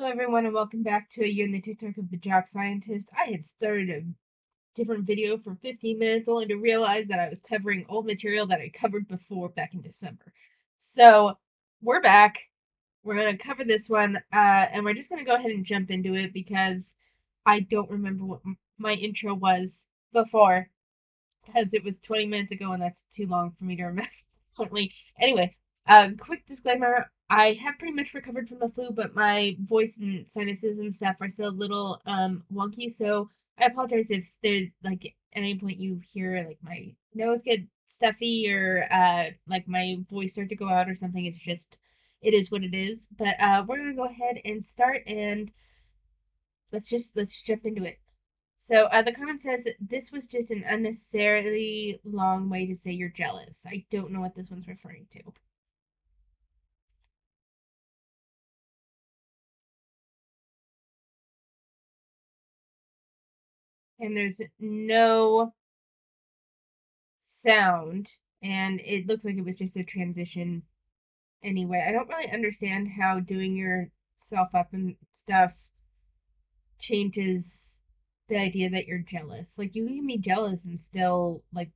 Hello, everyone, and welcome back to a year in the TikTok of the Jock Scientist. I had started a different video for 15 minutes only to realize that I was covering old material that I covered before back in December. So, we're back. We're going to cover this one, and we're just going to go ahead and jump into it because I don't remember what my intro was before, because it was 20 minutes ago, and that's too long for me to remember. Anyway, quick disclaimer, I have pretty much recovered from the flu, but my voice and sinuses and stuff are still a little wonky, so I apologize if there's like at any point you hear like my nose get stuffy or like my voice start to go out or something. It's just it is what it is. But we're gonna go ahead and start, and let's jump into it. So the comment says this was just an unnecessarily long way to say you're jealous. I don't know what this one's referring to. And there's no sound, and it looks like it was just a transition anyway. I don't really understand how doing yourself up and stuff changes the idea that you're jealous. Like, you can be jealous and still like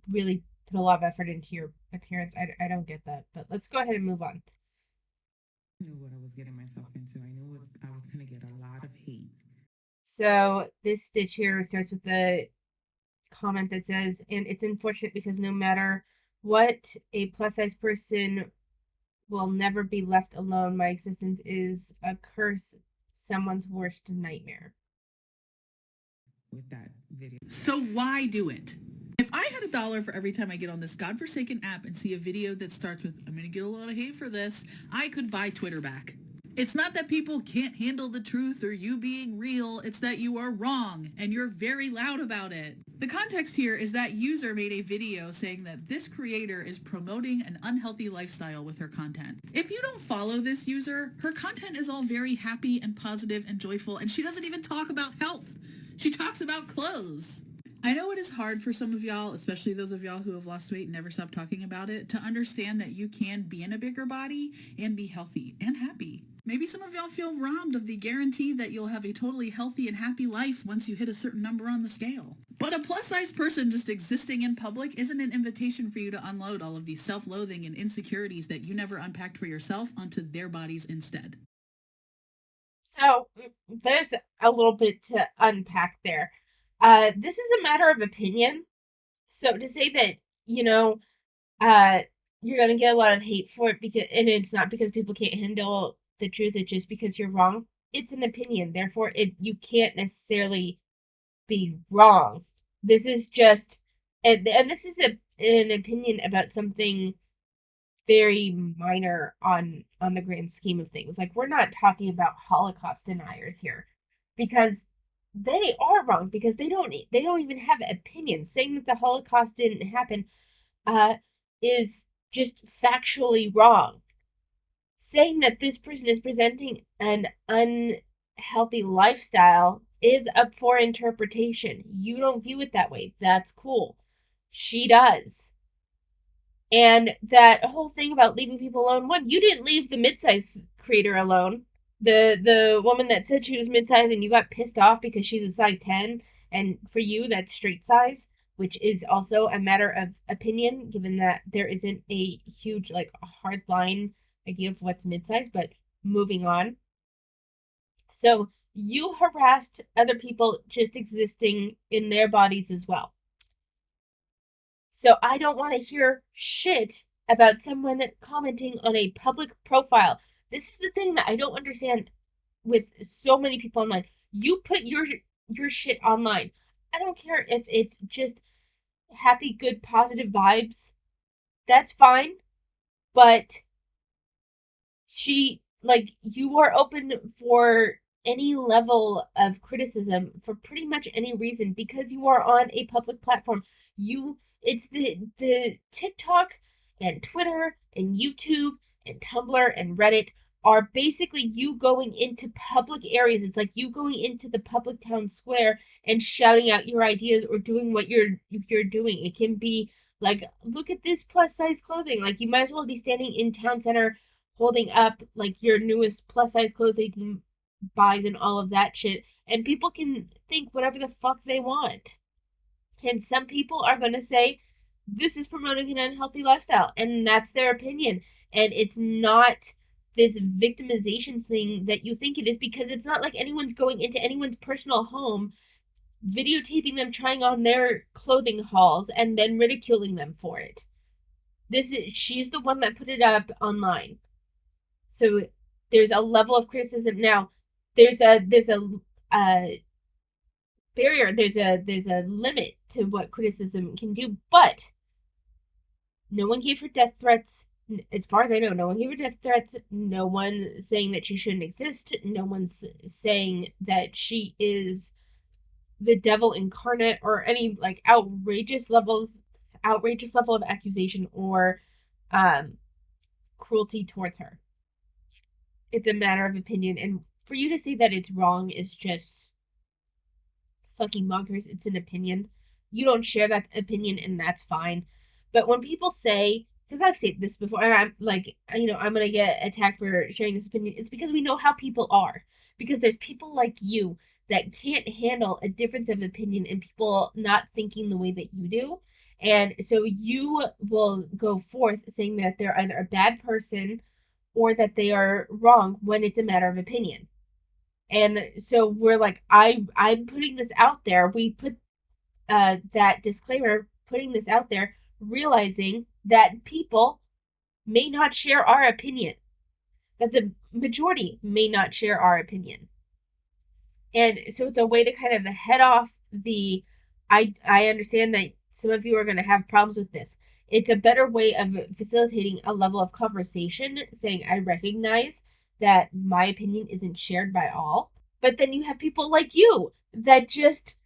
really put a lot of effort into your appearance. I don't get that, but let's go ahead and move on. Knew what I was getting myself into. I knew I was going to get a lot of hate. So this stitch here starts with the comment that says, and it's unfortunate because no matter what, a plus size person will never be left alone. My existence is a curse, someone's worst nightmare. With that video. So why do it? If I had $1 for every time I get on this godforsaken app and see a video that starts with, I'm going to get a lot of hate for this, I could buy Twitter back. It's not that people can't handle the truth or you being real, it's that you are wrong and you're very loud about it. The context here is that user made a video saying that this creator is promoting an unhealthy lifestyle with her content. If you don't follow this user, her content is all very happy and positive and joyful, and she doesn't even talk about health. She talks about clothes. I know it is hard for some of y'all, especially those of y'all who have lost weight and never stopped talking about it, to understand that you can be in a bigger body and be healthy and happy. Maybe some of y'all feel robbed of the guarantee that you'll have a totally healthy and happy life once you hit a certain number on the scale. But a plus-size person just existing in public isn't an invitation for you to unload all of these self-loathing and insecurities that you never unpacked for yourself onto their bodies instead. So there's a little bit to unpack there. This is a matter of opinion. So to say that, you know, uh, you're gonna get a lot of hate for it because, and it's not because people can't handle the truth, it's just because you're wrong. It's an opinion, therefore you can't necessarily be wrong. This is just, and this is an opinion about something very minor on the grand scheme of things. Like, we're not talking about Holocaust deniers here, because they are wrong, because they don't even have opinions. Saying that the Holocaust didn't happen uh is just factually wrong. Saying that this person is presenting an unhealthy lifestyle is up for interpretation. You don't view it that way. That's cool. She does. And that whole thing about leaving people alone, one, you didn't leave the midsize creator alone. The woman that said she was midsize and you got pissed off because she's a size 10, and for you that's straight size, which is also a matter of opinion, given that there isn't a huge like hard line idea of what's midsize. But moving on. So you harassed other people just existing in their bodies as well. So I don't want to hear shit about someone commenting on a public profile. This is the thing that I don't understand with so many people online. You put your shit online. I don't care if it's just happy, good, positive vibes. That's fine. But you are open for any level of criticism for pretty much any reason because you are on a public platform. It's the TikTok and Twitter and YouTube and Tumblr and Reddit are basically you going into public areas. It's like you going into the public town square and shouting out your ideas or doing what you're doing. It can be like, look at this plus size clothing. Like, you might as well be standing in town center holding up like your newest plus size clothing buys and all of that shit. And people can think whatever the fuck they want. And some people are going to say, this is promoting an unhealthy lifestyle. And that's their opinion. And it's not this victimization thing that you think it is, because it's not like anyone's going into anyone's personal home, videotaping them trying on their clothing hauls, and then ridiculing them for it. She's the one that put it up online. So there's a level of criticism. Now, there's a barrier, there's a limit to what criticism can do, but no one gave her death threats. As far as I know, no one gave her death threats. No one saying that she shouldn't exist. No one's saying that she is the devil incarnate, or any like outrageous level of accusation or um cruelty towards her. It's a matter of opinion, and for you to say that it's wrong is just fucking bonkers. It's an opinion. You don't share that opinion, and that's fine. But when people say, because I've said this before, and I'm like, I'm gonna get attacked for sharing this opinion, it's because we know how people are. Because there's people like you that can't handle a difference of opinion and people not thinking the way that you do. And so you will go forth saying that they're either a bad person or that they are wrong when it's a matter of opinion. And so we're like, I'm putting this out there. We put that disclaimer, putting this out there, realizing that people may not share our opinion, that the majority may not share our opinion. And so it's a way to kind of head off the I understand that some of you are going to have problems with this. It's a better way of facilitating a level of conversation, saying I recognize that my opinion isn't shared by all. But then you have people like you that just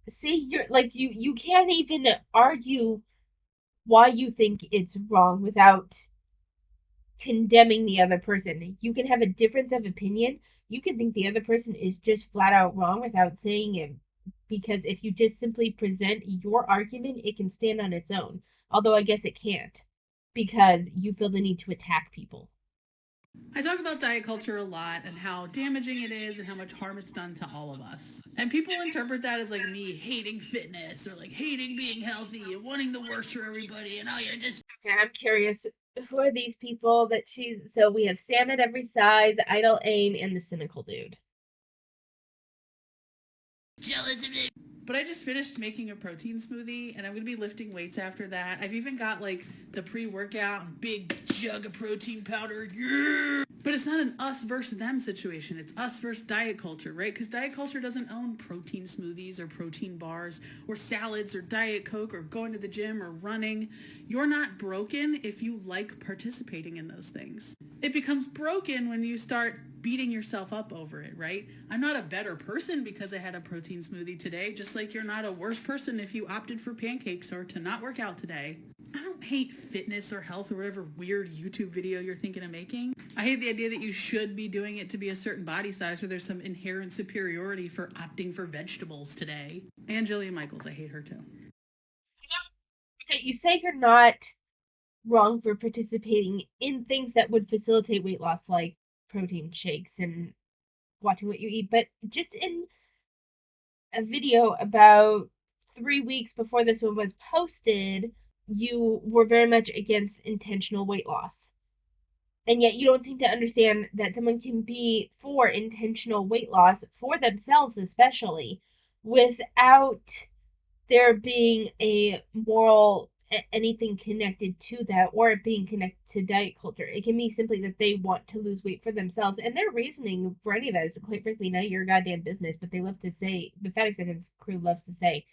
say you're like you can't even argue why you think it's wrong without condemning the other person. You can have a difference of opinion. You can think the other person is just flat out wrong without saying it. Because if you just simply present your argument, it can stand on its own. Although I guess it can't, because you feel the need to attack people. I talk about diet culture a lot and how damaging it is and how much harm it's done to all of us. And people interpret that as like me hating fitness or like hating being healthy and wanting the worst for everybody and oh, you're just Okay, I'm curious. Who are these people that she's. So we have Sam at every size, Idle Aim, and the cynical dude. jealous of me. But I just finished making a protein smoothie and I'm going to be lifting weights after that. I've even got like the pre-workout big jug of protein powder. Yeah! But it's not an us versus them situation. It's us versus diet culture, right? Because diet culture doesn't own protein smoothies or protein bars or salads or Diet Coke or going to the gym or running. You're not broken if you like participating in those things. It becomes broken when you start beating yourself up over it, right? I'm not a better person because I had a protein smoothie today, just like you're not a worse person if you opted for pancakes or to not work out today. I don't hate fitness or health or whatever weird YouTube video you're thinking of making. I hate the idea that you should be doing it to be a certain body size or there's some inherent superiority for opting for vegetables today. And Jillian Michaels, I hate her too. Okay, you say you're not wrong for participating in things that would facilitate weight loss, like protein shakes and watching what you eat, but just in a video about 3 weeks before this one was posted, you were very much against intentional weight loss. And yet you don't seem to understand that someone can be for intentional weight loss for themselves, especially without there being a moral anything connected to that, or it being connected to diet culture. It can be simply that they want to lose weight for themselves, and their reasoning for any of that is quite frankly none of your goddamn business. But they love to say, the fat acceptance crew loves to say,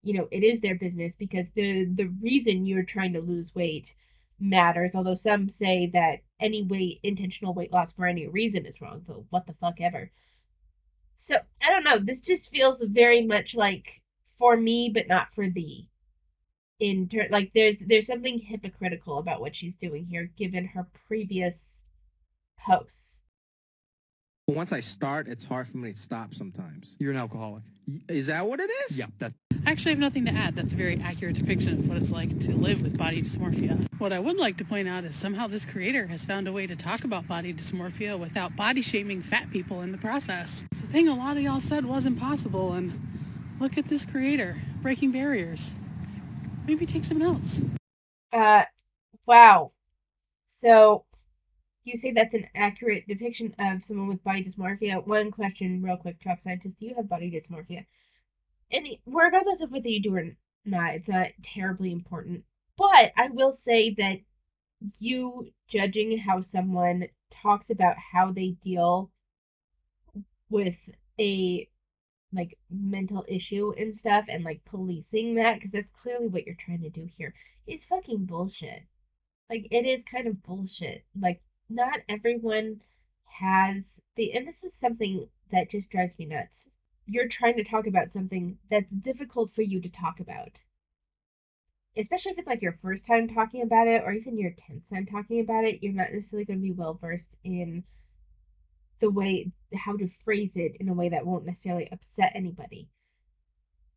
it is their business because the reason you're trying to lose weight matters. Although some say that any intentional weight loss for any reason is wrong, but what the fuck ever. So I don't know. This just feels very much like for me, but not for thee. Like there's something hypocritical about what she's doing here, given her previous posts. But once I start, it's hard for me to stop sometimes. You're an alcoholic. Is that what it is? Yeah, that's I actually have nothing to add. That's a very accurate depiction of what it's like to live with body dysmorphia. What I would like to point out is somehow this creator has found a way to talk about body dysmorphia without body shaming fat people in the process. It's a thing a lot of y'all said wasn't possible, and look at this creator breaking barriers. Maybe take some notes. Uh, wow. So you say that's an accurate depiction of someone with body dysmorphia. One question, real quick, Chalk Scientist: do you have body dysmorphia? And regardless of whether you do or not, it's not terribly important. But I will say that you judging how someone talks about how they deal with a like mental issue and stuff and like policing that, because that's clearly what you're trying to do here, is fucking bullshit. Like, it is kind of bullshit. Like, not everyone has and this is something that just drives me nuts. You're trying to talk about something that's difficult for you to talk about, especially if it's like your first time talking about it or even your 10th time talking about it. You're not necessarily going to be well versed in the way how to phrase it in a way that won't necessarily upset anybody.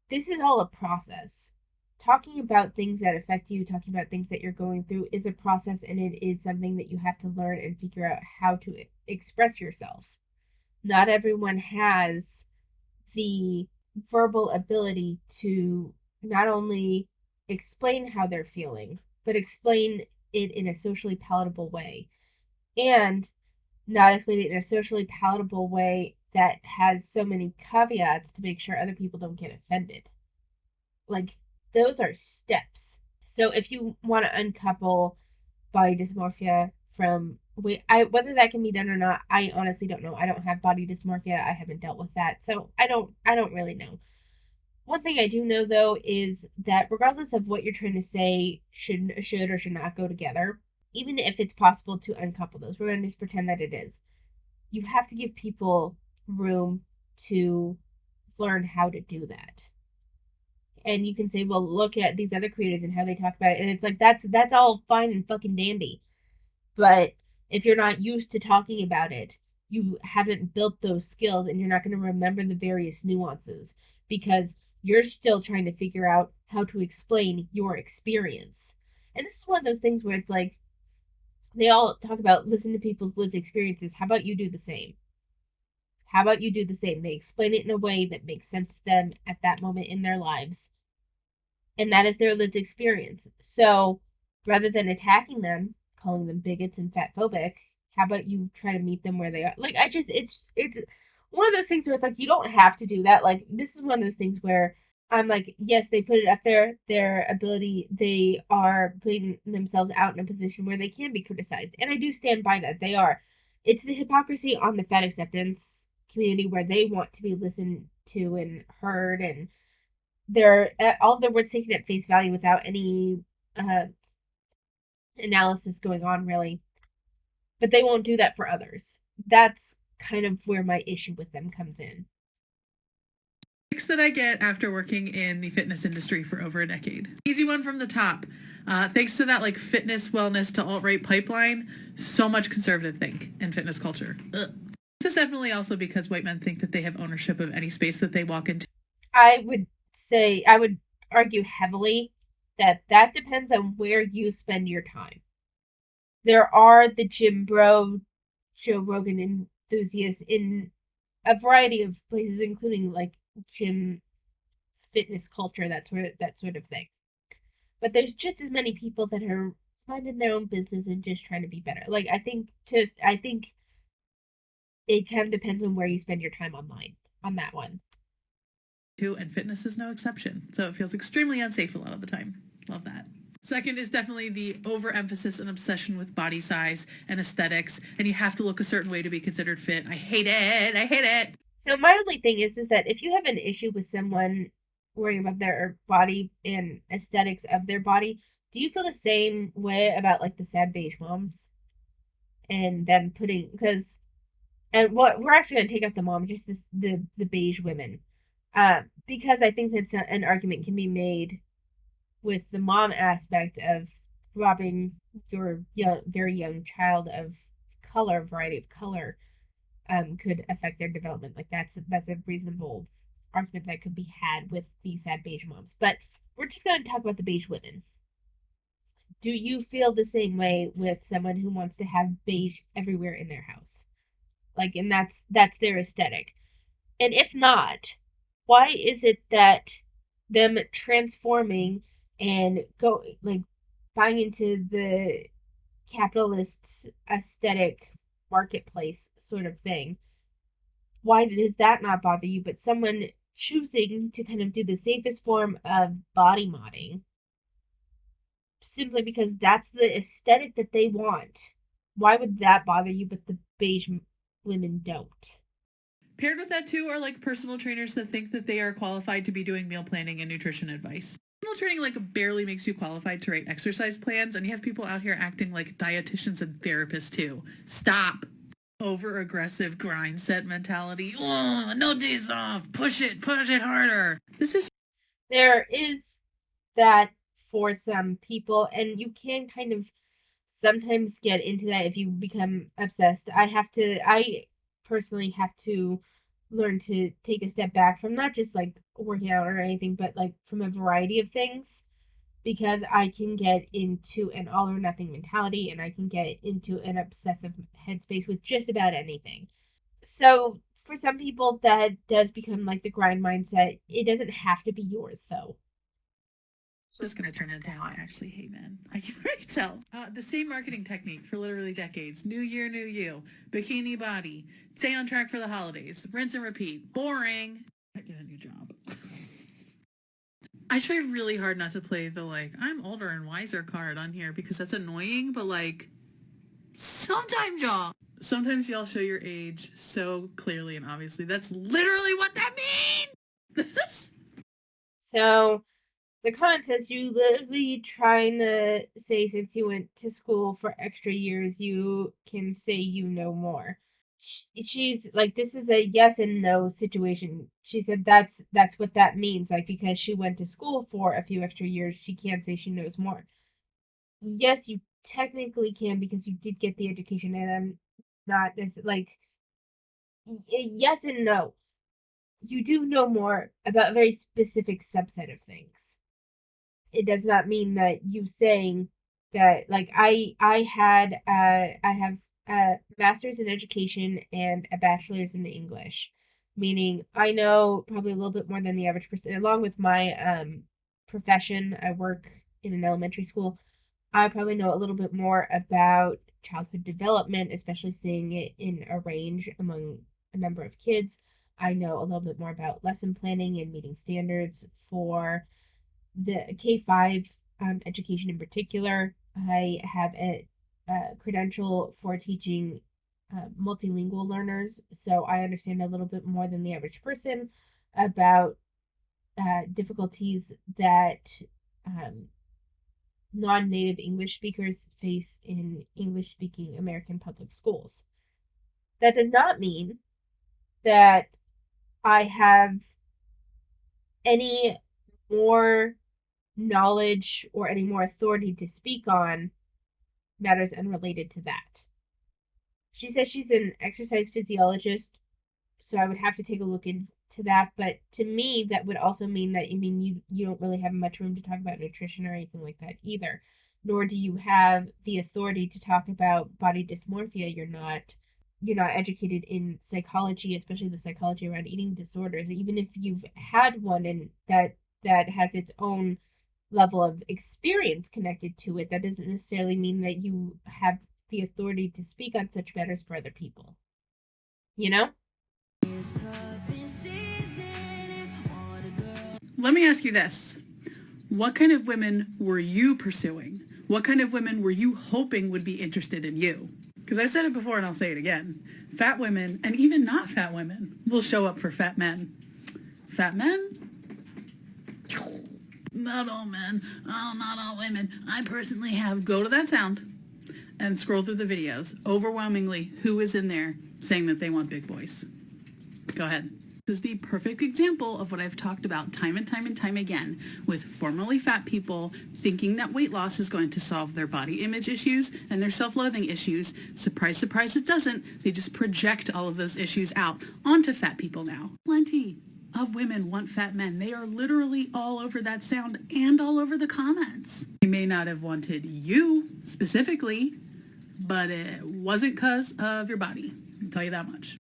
This is all a process. Talking about things that affect you, talking about things that you're going through is a process, and it is something that you have to learn and figure out how to express yourself. Not everyone has the verbal ability to not only explain how they're feeling, but explain it in a socially palatable way. And not explain it in a socially palatable way that has so many caveats to make sure other people don't get offended. Like, those are steps. So if you want to uncouple body dysmorphia from whether that can be done or not, I honestly don't know. I don't have body dysmorphia. I haven't dealt with that. So I don't really know. One thing I do know though is that regardless of what you're trying to say should or should not go together, even if it's possible to uncouple those, we're going to just pretend that it is. You have to give people room to learn how to do that. And you can say, well, look at these other creators and how they talk about it. And it's like that's all fine and fucking dandy. But if you're not used to talking about it, you haven't built those skills and you're not going to remember the various nuances because you're still trying to figure out how to explain your experience. And this is one of those things where it's like they all talk about listen to people's lived experiences. How about you do the same? How about you do the same? They explain it in a way that makes sense to them at that moment in their lives, and that is their lived experience. So rather than attacking them, calling them bigots and fatphobic, how about you try to meet them where they are? Like, it's one of those things where it's like you don't have to do that. Like, this is one of those things where I'm like, yes, they put it up there, their ability, they are putting themselves out in a position where they can be criticized. And I do stand by that. They are. It's the hypocrisy on the fat acceptance community where they want to be listened to and heard, and they're all of their words taken at face value without any uh, analysis going on, really. But they won't do that for others. That's kind of where my issue with them comes in. That I get after working in the fitness industry for over a decade. Easy one from the top. Thanks to that like fitness wellness to alt-right pipeline, so much conservative think in fitness culture. Ugh. This is definitely also because white men think that they have ownership of any space that they walk into. I would argue heavily that that depends on where you spend your time. There are the gym bro, Joe Rogan enthusiasts in a variety of places, including like gym fitness culture, that sort of thing. But there's just as many people that are minding their own business and just trying to be better. Like, I think it kind of depends on where you spend your time online on that one. And fitness is no exception. So it feels extremely unsafe a lot of the time. Love that. Second is definitely the overemphasis and obsession with body size and aesthetics, and you have to look a certain way to be considered fit. I hate it. I hate it. So my only thing is that if you have an issue with someone worrying about their body and aesthetics of their body, do you feel the same way about like the sad beige moms and them putting because and what we're actually going to take out the mom, just the beige women, because I think that's an argument can be made with the mom aspect of robbing your very young child of variety of color, could affect their development. Like, that's a reasonable argument that could be had with these sad beige moms. But we're just going to talk about the beige women. Do you feel the same way with someone who wants to have beige everywhere in their house? Like, and that's their aesthetic. And if not, why is it that them transforming and go like buying into the capitalist aesthetic marketplace sort of thing, why does that not bother you? But someone choosing to kind of do the safest form of body modding simply because that's the aesthetic that they want. Why would that bother you, but the beige women don't? Paired with that too are like personal trainers that think that they are qualified to be doing meal planning and nutrition advice. Personal training like barely makes you qualified to write exercise plans, and you have people out here acting like dietitians and therapists too. Stop. Over aggressive grind set mentality. Oh, no days off. Push it harder. This is There is that for some people, and you can kind of sometimes get into that if you become obsessed. I personally have to learn to take a step back from not just like working out or anything, but like from a variety of things because I can get into an all or nothing mentality and I can get into an obsessive headspace with just about anything. So for some people that does become like the grind mindset. It doesn't have to be yours though. just going to turn into how I actually hate men. I can already tell. The same marketing technique for literally decades. New year, new you. Bikini body. Stay on track for the holidays. Rinse and repeat. Boring. I get a new job. I try really hard not to play the like, I'm older and wiser card on here because that's annoying, but like, sometimes y'all show your age so clearly and obviously. That's literally what that means! So the comment says you literally trying to say since you went to school for extra years, you can say you know more. She's like, this is a yes and no situation. She said that's what that means. Like because she went to school for a few extra years, she can't say she knows more. Yes, you technically can because you did get the education, and I'm not like yes and no. You do know more about a very specific subset of things. It does not mean that you saying that like I have a master's in education and a bachelor's in English, meaning I know probably a little bit more than the average person. Along with my profession, I work in an elementary school. I probably know a little bit more about childhood development, especially seeing it in a range among a number of kids. I know a little bit more about lesson planning and meeting standards for the K-5 education in particular. I have a credential for teaching multilingual learners, so I understand a little bit more than the average person about difficulties that non-native English speakers face in English-speaking American public schools. That does not mean that I have any more knowledge or any more authority to speak on matters unrelated to that. She says she's an exercise physiologist, so I would have to take a look into that. But to me, that would also mean that you don't really have much room to talk about nutrition or anything like that either. Nor do you have the authority to talk about body dysmorphia. You're not educated in psychology, especially the psychology around eating disorders. Even if you've had one and that has its own level of experience connected to it, that doesn't necessarily mean that you have the authority to speak on such matters for other people. You know? Let me ask you this. What kind of women were you pursuing? What kind of women were you hoping would be interested in you? Because I've said it before and I'll say it again. Fat women, and even not fat women, will show up for fat men. Fat men? Not all men. Oh, not all women. I personally have. Go to that sound and scroll through the videos. Overwhelmingly, who is in there saying that they want big boys? Go ahead. This is the perfect example of what I've talked about time and time and time again with formerly fat people thinking that weight loss is going to solve their body image issues and their self-loathing issues. Surprise, surprise, it doesn't. They just project all of those issues out onto fat people now. Plenty. of women want fat men. They are literally all over that sound and all over the comments. They may not have wanted you specifically, but it wasn't because of your body. I'll tell you that much.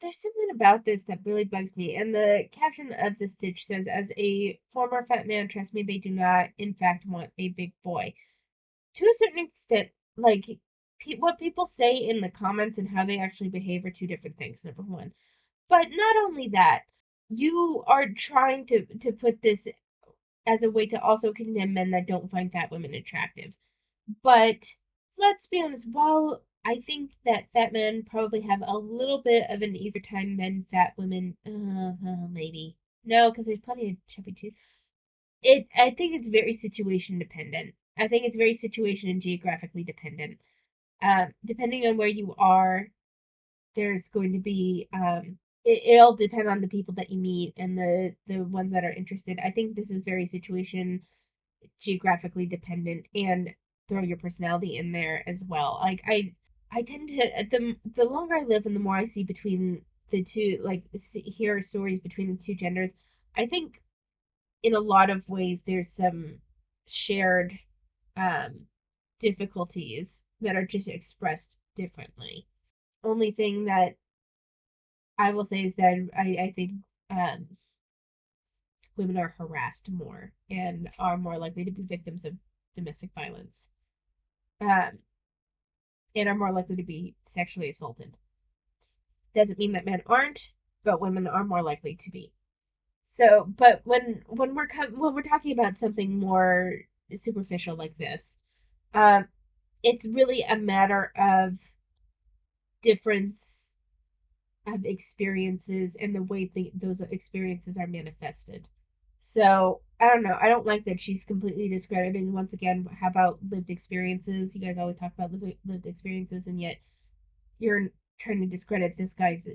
There's something about this that really bugs me. And the caption of the stitch says, "As a former fat man, trust me, they do not, in fact, want a big boy." To a certain extent, like, what people say in the comments and how they actually behave are two different things, number one. But not only that, you are trying to put this as a way to also condemn men that don't find fat women attractive. But let's be honest, while I think that fat men probably have a little bit of an easier time than fat women, maybe. No, because there's plenty of chubby too. I think it's very situation dependent. I think it's very situation and geographically dependent. Depending on where you are, there's going to be it'll depend on the people that you meet and the ones that are interested. I think this is very situation geographically dependent, and throw your personality in there as well. Like I tend to the longer I live and the more I see between the two, like hear stories between the two genders, I think in a lot of ways there's some shared um difficulties that are just expressed differently. Only thing that I will say is that I think women are harassed more and are more likely to be victims of domestic violence, um, and are more likely to be sexually assaulted. Doesn't mean that men aren't, but women are more likely to be. So, but when we're talking about something more superficial like this, um, it's really a matter of difference of experiences and the way those experiences are manifested. So I don't know. I don't like that she's completely discrediting once again. How about lived experiences? You guys always talk about lived experiences, and yet you're trying to discredit this guy's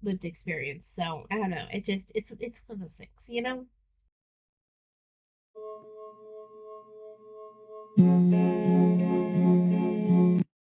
lived experience. So I don't know. It's one of those things, you know.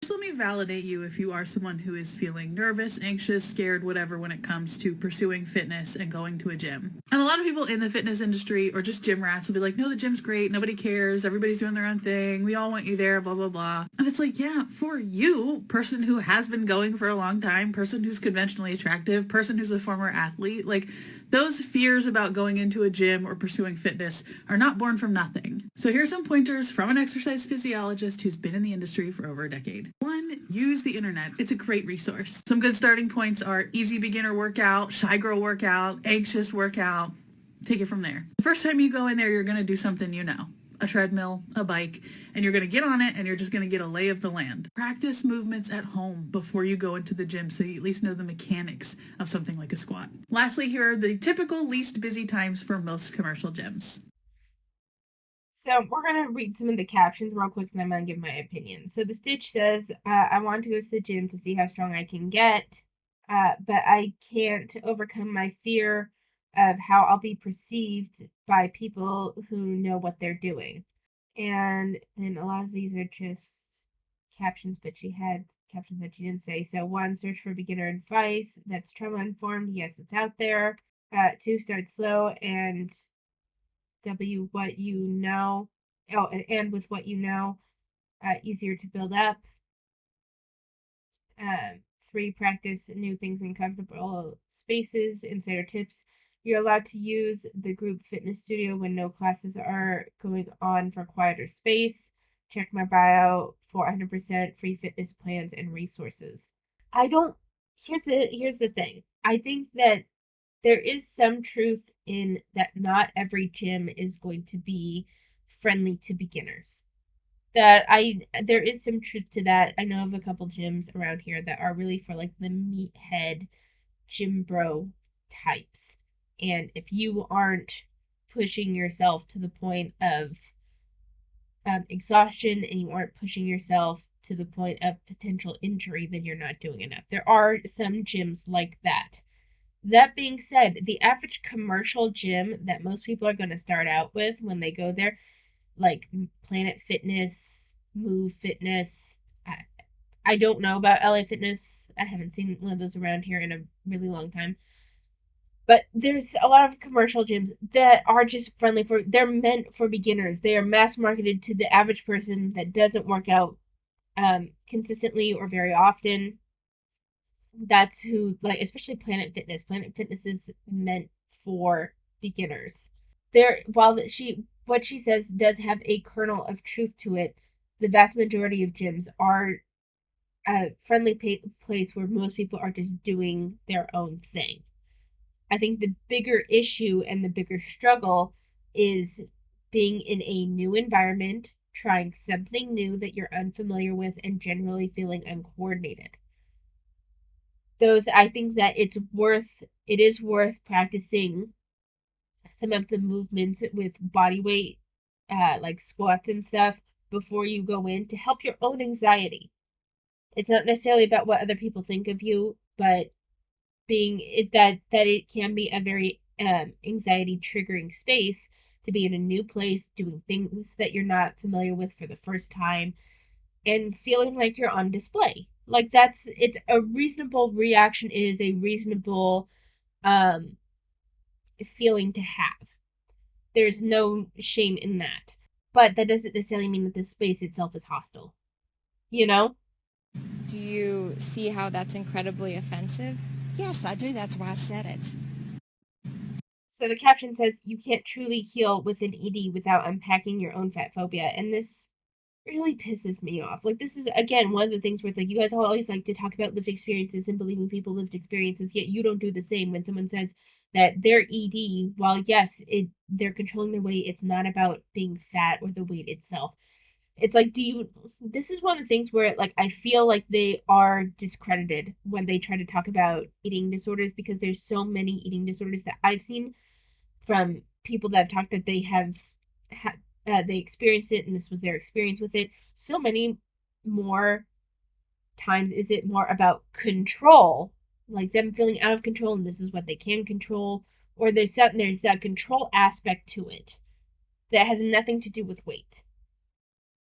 Just let me validate you if you are someone who is feeling nervous, anxious, scared, whatever when it comes to pursuing fitness and going to a gym. And a lot of people in the fitness industry or just gym rats will be like, no, the gym's great. Nobody cares. Everybody's doing their own thing. We all want you there, blah, blah, blah. And it's like, yeah, for you, person who has been going for a long time, person who's conventionally attractive, person who's a former athlete, like those fears about going into a gym or pursuing fitness are not born from nothing. So here's some pointers from an exercise physiologist who's been in the industry for over a decade. One, use the internet. It's a great resource. Some good starting points are easy beginner workout, shy girl workout, anxious workout. Take it from there. The first time you go in there, you're going to do something you know. A treadmill, a bike, and you're going to get on it and you're just going to get a lay of the land. Practice movements at home before you go into the gym so you at least know the mechanics of something like a squat. Lastly, here are the typical least busy times for most commercial gyms. So we're gonna read some of the captions real quick, and then I'm gonna give my opinion. So the Stitch says, "I want to go to the gym to see how strong I can get, but I can't overcome my fear of how I'll be perceived by people who know what they're doing." And then a lot of these are just captions, but she had captions that she didn't say. So one, search for beginner advice that's trauma informed. Yes, it's out there. Two, start slow and what you know. Oh, and with what you know, easier to build up. Three, practice new things in comfortable spaces. Insider tips. You're allowed to use the group fitness studio when no classes are going on for quieter space. Check my bio for 100% free fitness plans and resources. I don't. Here's the thing. I think that there is some truth in that not every gym is going to be friendly to beginners. That I There is some truth to that. I know of a couple gyms around here that are really for like the meathead gym bro types. And if you aren't pushing yourself to the point of exhaustion, and you aren't pushing yourself to the point of potential injury, then you're not doing enough. There are some gyms like that. That being said, the average commercial gym that most people are going to start out with when they go there, like Planet Fitness, Move Fitness, I don't know about LA Fitness. I haven't seen one of those around here in a really long time. But there's a lot of commercial gyms that are just friendly for, they're meant for beginners. They are mass marketed to the average person that doesn't work out consistently or very often. That's who, like, especially Planet Fitness. Planet Fitness is meant for beginners. There, while what she says does have a kernel of truth to it, the vast majority of gyms are a friendly place where most people are just doing their own thing. I think the bigger issue and the bigger struggle is being in a new environment, trying something new that you're unfamiliar with, and generally feeling uncoordinated. Those, I think that it is worth practicing some of the movements with body weight, like squats and stuff, before you go in to help your own anxiety. It's not necessarily about what other people think of you, but being it that it can be a very anxiety triggering space to be in a new place, doing things that you're not familiar with for the first time, and feeling like you're on display. Like, it's a reasonable reaction. It is a reasonable um feeling to have. There's no shame in that. But that doesn't necessarily mean that the space itself is hostile. You know? Do you see how that's incredibly offensive? Yes, I do. That's why I said it. So the caption says you can't truly heal with an ED without unpacking your own fat phobia. And this really pisses me off. Like, this is again one of the things where it's like you guys always like to talk about lived experiences and believing people lived experiences, yet you don't do the same when someone says that their ED, while yes, they're controlling their weight, it's not about being fat or the weight itself. It's like, this is one of the things where like I feel like they are discredited when they try to talk about eating disorders, because there's so many eating disorders that I've seen from people that have talked that they have had they experienced it and this was their experience with it. So many more times is it more about control, like them feeling out of control and this is what they can control, or there's a control aspect to it that has nothing to do with weight.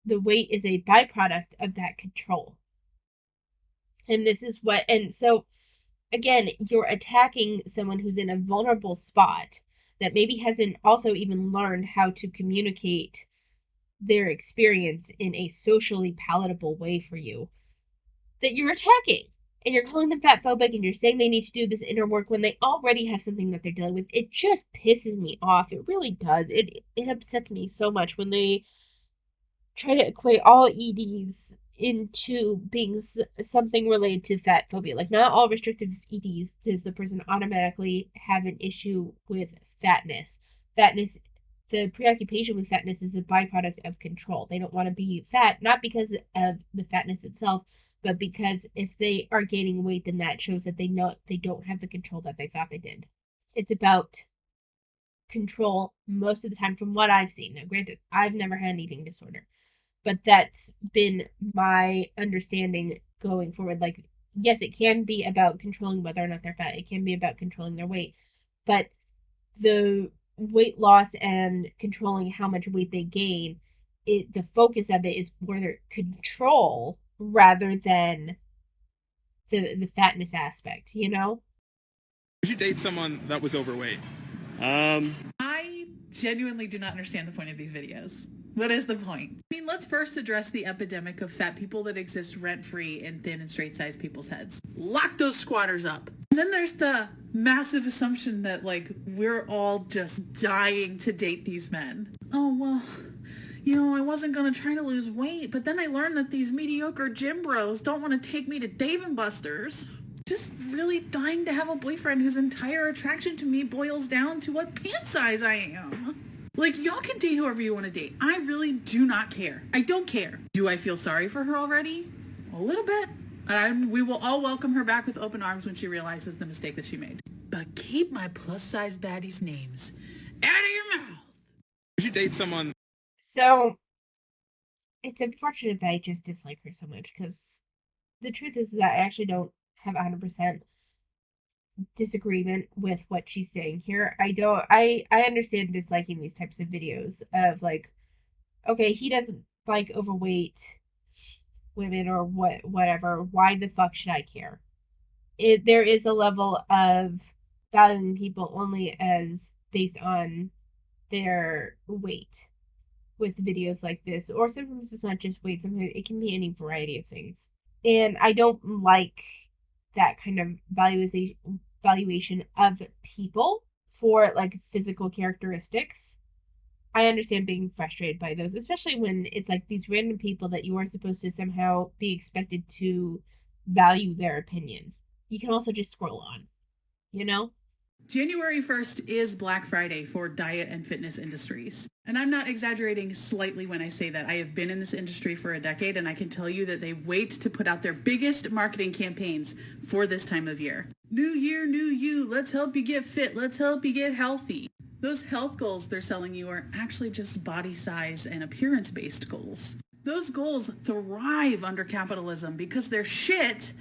The weight is a byproduct of that control. And this is what, and so again, you're attacking someone who's in a vulnerable spot that maybe hasn't also even learned how to communicate their experience in a socially palatable way for you, that you're attacking. And you're calling them fat phobic and you're saying they need to do this inner work when they already have something that they're dealing with. It just pisses me off. It really does. It upsets me so much when they try to equate all EDs into being something related to fat phobia. Like, not all restrictive EDs does the person automatically have an issue with fatness. Fatness, the preoccupation with fatness is a byproduct of control. They don't want to be fat, not because of the fatness itself, but because if they are gaining weight, then that shows that they know they don't have the control that they thought they did. It's about control most of the time, from what I've seen. Now, granted, I've never had an eating disorder, but that's been my understanding going forward. Like, yes, it can be about controlling whether or not they're fat, it can be about controlling their weight, but the weight loss and controlling how much weight they gain, the focus of it is more their control rather than the fatness aspect, you know? Would you date someone that was overweight? I genuinely do not understand the point of these videos. What is the point? I mean, let's first address the epidemic of fat people that exist rent-free in thin and straight-sized people's heads. Lock those squatters up. And then there's the massive assumption that, like, we're all just dying to date these men. Oh, well, you know, I wasn't gonna try to lose weight, but then I learned that these mediocre gym bros don't want to take me to Dave & Buster's. Just really dying to have a boyfriend whose entire attraction to me boils down to what pant size I am. Like, y'all can date whoever you want to date. I really do not care. I don't care. Do I feel sorry for her already? A little bit. And we will all welcome her back with open arms when she realizes the mistake that she made. But keep my plus-size baddies' names out of your mouth. Would you date someone? So it's unfortunate that I just dislike her so much, because the truth is that I actually don't have 100% disagreement with what she's saying here. I understand disliking these types of videos of like, okay, he doesn't like overweight women or whatever, why the fuck should I care? There is a level of valuing people only as based on their weight with videos like this, or sometimes it's not just weight, sometimes it can be any variety of things. And I don't like that kind of valuation of people for like physical characteristics. I understand being frustrated by those, especially when it's like these random people that you are supposed to somehow be expected to value their opinion. You can also just scroll on, you know? January 1st is Black Friday for diet and fitness industries. And I'm not exaggerating slightly when I say that. I have been in this industry for a decade, and I can tell you that they wait to put out their biggest marketing campaigns for this time of year. New year, new you. Let's help you get fit. Let's help you get healthy. Those health goals they're selling you are actually just body size and appearance-based goals. Those goals thrive under capitalism because they're shit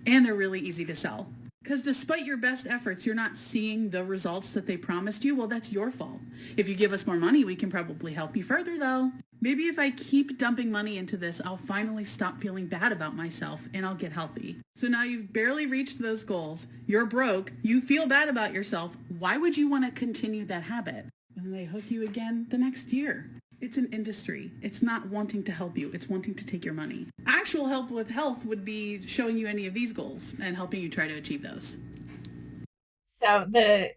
and they're really easy to sell. Because despite your best efforts, you're not seeing the results that they promised you. Well, that's your fault. If you give us more money, we can probably help you further, though. Maybe if I keep dumping money into this, I'll finally stop feeling bad about myself and I'll get healthy. So now you've barely reached those goals. You're broke. You feel bad about yourself. Why would you want to continue that habit? And they hook you again the next year. It's an industry. It's not wanting to help you. It's wanting to take your money. Actual help with health would be showing you any of these goals and helping you try to achieve those. So the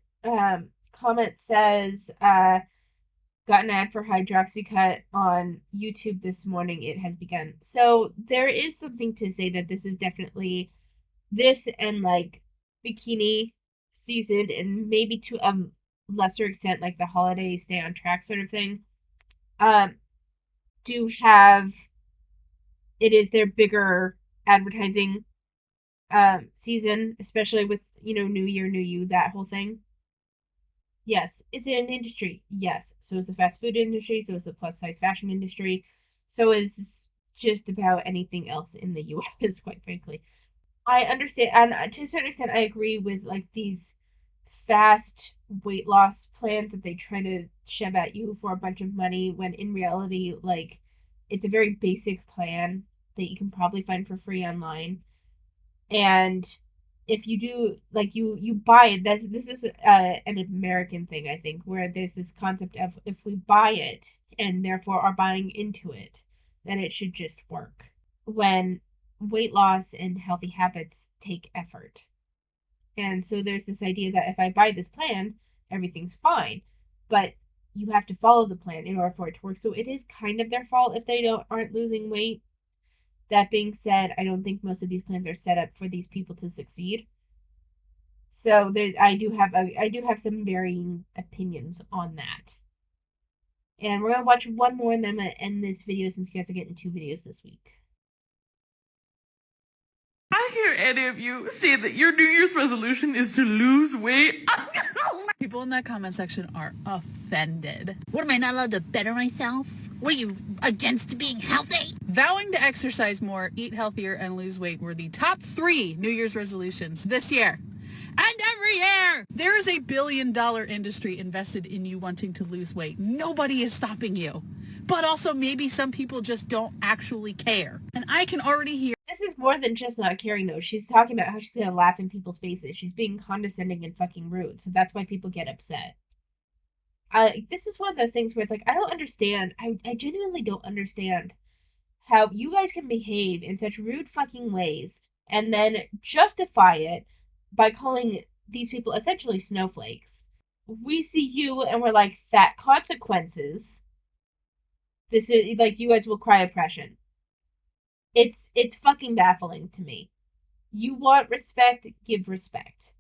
comment says, got an ad for Hydroxycut on YouTube this morning. It has begun. So there is something to say that this is definitely this and like bikini season, and maybe to a lesser extent like the holiday stay on track sort of thing. Do have, it is their bigger advertising season, especially with, you know, New Year, New You, that whole thing. Yes. Is it an industry? Yes. So is the fast food industry, so is the plus size fashion industry, so is just about anything else in the US, quite frankly. I understand, and to a certain extent, I agree with like these fast weight loss plans that they try to shove at you for a bunch of money when in reality, like, it's a very basic plan that you can probably find for free online. And if you do, like, you buy it, this is an American thing, I think, where there's this concept of if we buy it and therefore are buying into it, then it should just work. When weight loss and healthy habits take effort. And so there's this idea that if I buy this plan, everything's fine. But you have to follow the plan in order for it to work. So it is kind of their fault if they aren't losing weight. That being said, I don't think most of these plans are set up for these people to succeed. So I do have some varying opinions on that. And we're gonna watch one more, and then I'm gonna end this video since you guys are getting 2 videos this week. I hear any of you say that your New Year's resolution is to lose weight. People in that comment section are offended. What, am I not allowed to better myself? What, are you against being healthy? Vowing to exercise more, eat healthier, and lose weight were the top 3 New Year's resolutions this year. And every year! There is a $1 billion industry invested in you wanting to lose weight. Nobody is stopping you. But also maybe some people just don't actually care. And I can already hear This is more than just not caring, though. She's talking about how she's gonna laugh in people's faces. She's being condescending and fucking rude, so that's why people get upset. This is one of those things where it's like, I don't understand. I genuinely don't understand how you guys can behave in such rude fucking ways and then justify it by calling these people essentially snowflakes. We see you and we're like, fat consequences. This is like, you guys will cry oppression. It's fucking baffling to me. You want respect, give respect.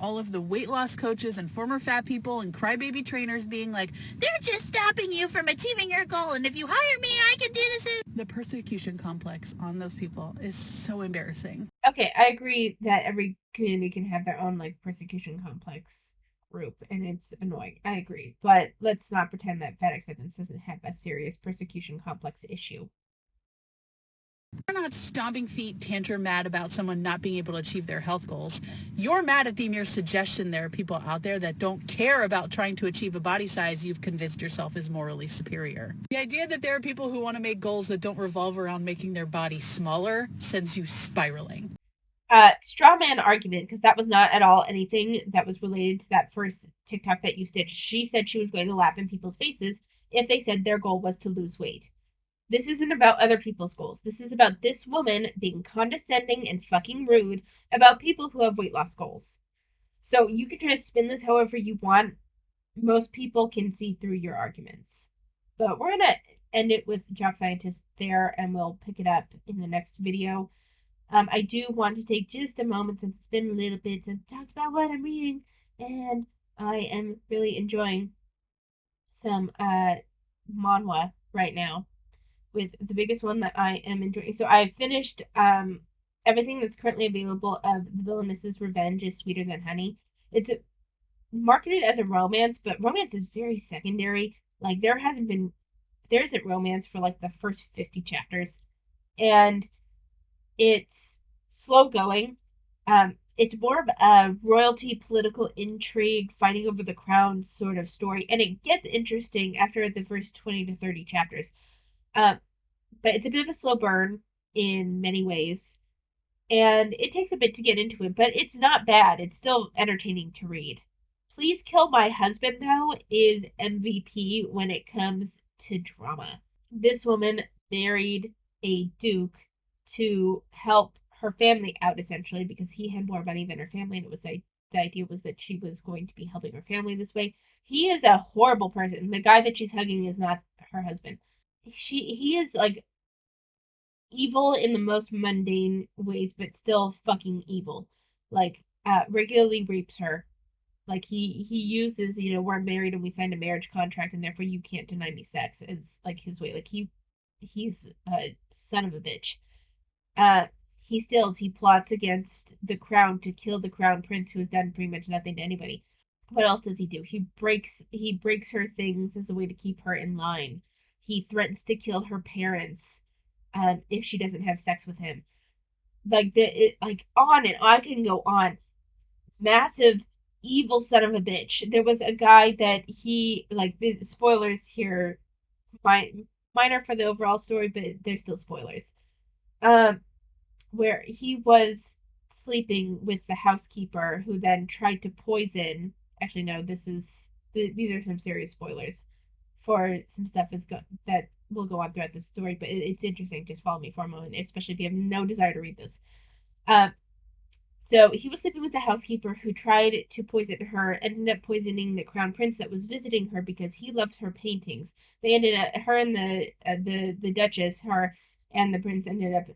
all of the weight loss coaches and former fat people and crybaby trainers being like, they're just stopping you from achieving your goal, and if you hire me, I can do this. The persecution complex on those people is so embarrassing. Okay, I agree that every community can have their own like persecution complex group, and it's annoying. I agree, but let's not pretend that fat acceptance doesn't have a serious persecution complex issue. You're not stomping feet, tantrum mad about someone not being able to achieve their health goals. You're mad at the mere suggestion there are people out there that don't care about trying to achieve a body size you've convinced yourself is morally superior. The idea that there are people who want to make goals that don't revolve around making their body smaller sends you spiraling. Straw man argument, because that was not at all anything that was related to that first TikTok that you stitched. She said she was going to laugh in people's faces if they said their goal was to lose weight. This isn't about other people's goals. This is about this woman being condescending and fucking rude about people who have weight loss goals. So you can try to spin this however you want. Most people can see through your arguments. But we're going to end it with Jock Scientist there, and we'll pick it up in the next video. I do want to take just a moment, since it's been a little bit since I talked about what I'm reading, and I am really enjoying some manhwa right now, with the biggest one that I am enjoying. So I finished everything that's currently available of The Villainess's Revenge is Sweeter Than Honey. It's marketed as a romance, but romance is very secondary. Like there isn't romance for like the first 50 chapters, and it's slow going. It's more of a royalty political intrigue, fighting over the crown sort of story, and it gets interesting after the first 20 to 30 chapters. Um, but it's a bit of a slow burn in many ways, and it takes a bit to get into it, but it's not bad. It's still entertaining to read. Please Kill My Husband, though, is MVP when it comes to drama. This woman married a duke to help her family out, essentially, because he had more money than her family, and the idea was that she was going to be helping her family this way. He is a horrible person. The guy that she's hugging is not her husband. He is like evil in the most mundane ways, but still fucking evil. Like, regularly rapes her. Like he uses, we're married and we signed a marriage contract, and therefore you can't deny me sex, is like his way. Like he's a son of a bitch. Uh, he plots against the crown to kill the crown prince, who has done pretty much nothing to anybody. What else does he do? He breaks her things as a way to keep her in line. He threatens to kill her parents if she doesn't have sex with him. Like on and I can go on. Massive evil son of a bitch. There was a guy that the spoilers here, minor for the overall story, but they're still spoilers. Um, where he was sleeping with the housekeeper, who then tried to poison. Actually, no, these are some serious spoilers for some stuff that will go on throughout the story. But it's interesting. Just follow me for a moment, especially if you have no desire to read this. Um, so he was sleeping with the housekeeper, who tried to poison her, ended up poisoning the crown prince that was visiting her because he loves her paintings. They ended up, her and the duchess, her and the prince ended up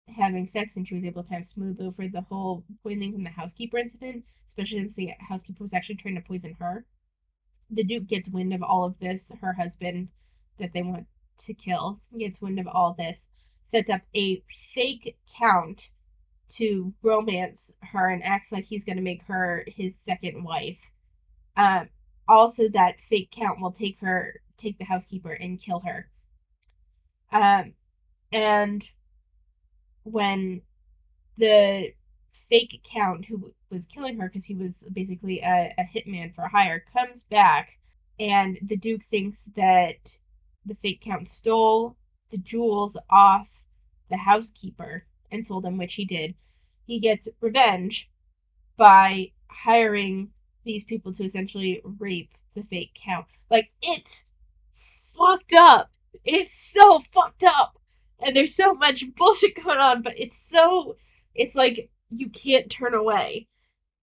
having sex, and she was able to kind of smooth over the whole poisoning from the housekeeper incident, especially since the housekeeper was actually trying to poison her. The duke gets wind of all of this, her husband that they want to kill gets wind of all this, sets up a fake count to romance her and acts like he's going to make her his second wife. Um, Also, that fake count will take the housekeeper and kill her. Um, and when the fake count, who was killing her because he was basically a hitman for hire, comes back, and the duke thinks that the fake count stole the jewels off the housekeeper and sold them, which he did. He gets revenge by hiring these people to essentially rape the fake count. Like, it's fucked up. It's so fucked up. And there's so much bullshit going on, but it's like you can't turn away.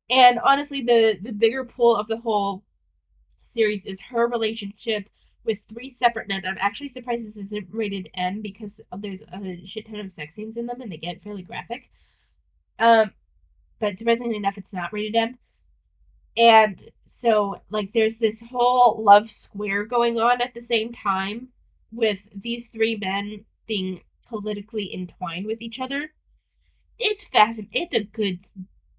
And honestly, the bigger pull of the whole series is her relationship with three separate men. I'm actually surprised this isn't rated M, because there's a shit ton of sex scenes in them and they get fairly graphic. But surprisingly enough, it's not rated M. And so, like, there's this whole love square going on at the same time, with these three men being politically entwined with each other. It's fascinating. It's a good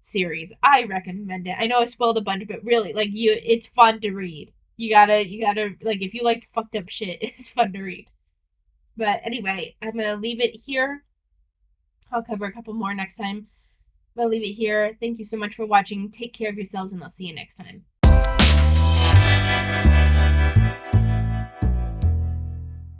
series. I recommend it. I know I spoiled a bunch, but really, like, it's fun to read. You gotta, like, if you like fucked up shit, it's fun to read. But anyway, I'm gonna leave it here. I'll cover a couple more next time. I'll leave it here. Thank you so much for watching. Take care of yourselves, and I'll see you next time.